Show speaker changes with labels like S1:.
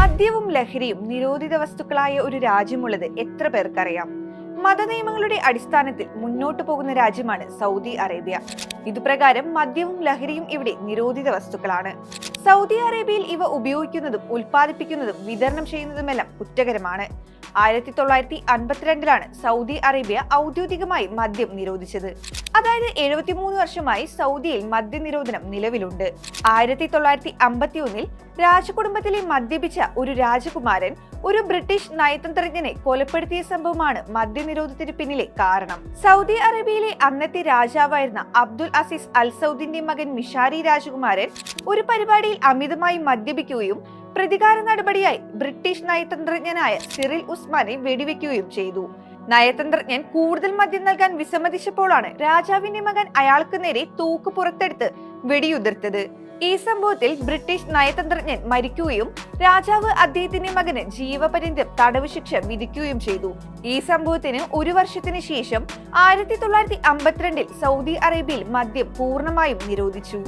S1: മദ്യവും ലഹരിയും നിരോധിത വസ്തുക്കളായ ഒരു രാജ്യമുള്ളത് എത്ര പേർക്കറിയാം? മതനിയമങ്ങളുടെ അടിസ്ഥാനത്തിൽ മുന്നോട്ടു പോകുന്ന രാജ്യമാണ് സൗദി അറേബ്യ. ഇതുപ്രകാരം മദ്യവും ലഹരിയും ഇവിടെ നിരോധിത വസ്തുക്കളാണ്. സൗദി അറേബ്യയിൽ ഇവ ഉപയോഗിക്കുന്നതും ഉൽപ്പാദിപ്പിക്കുന്നതും വിതരണം ചെയ്യുന്നതുമെല്ലാം കുറ്റകരമാണ്. 1952 സൗദി അറേബ്യ ഔദ്യോഗികമായി മദ്യം നിരോധിച്ചത്. അതായത് 73 വർഷമായി സൗദിയിൽ മദ്യനിരോധനം നിലവിലുണ്ട്. 1951 രാജകുടുംബത്തിലെ മദ്യപിച്ച ഒരു രാജകുമാരൻ ഒരു ബ്രിട്ടീഷ് നയതന്ത്രജ്ഞനെ കൊലപ്പെടുത്തിയ സംഭവമാണ് മദ്യനിരോധത്തിന് പിന്നിലെ കാരണം. സൗദി അറേബ്യയിലെ അന്നത്തെ രാജാവായിരുന്ന അബ്ദുൽ അസീസ് അൽ സൗദിന്റെ മകൻ മിഷാരി രാജകുമാരൻ ഒരു പരിപാടിയിൽ അമിതമായി മദ്യപിക്കുകയും പ്രതികാര നടപടിയായി ബ്രിട്ടീഷ് നയതന്ത്രജ്ഞനായ സിറിൽ ഉസ്മാനെ വെടിവെക്കുകയും ചെയ്തു. നയതന്ത്രജ്ഞൻ കൂടുതൽ മദ്യം നൽകാൻ വിസമ്മതിച്ചപ്പോഴാണ് രാജാവിന്റെ മകൻ അയാൾക്ക് നേരെ തോക്ക് പുറത്തെടുത്ത് വെടിയുതിർത്തത്. ഈ സംഭവത്തിൽ ബ്രിട്ടീഷ് നയതന്ത്രജ്ഞൻ മരിക്കുകയും രാജാവ് അദ്ദേഹത്തിന്റെ മകന് ജീവപര്യന്തം തടവ് ശിക്ഷ വിധിക്കുകയും ചെയ്തു. ഈ സംഭവത്തിന് ഒരു വർഷത്തിന് ശേഷം 1952 സൗദി അറേബ്യയിൽ മദ്യം പൂർണ്ണമായും നിരോധിച്ചു.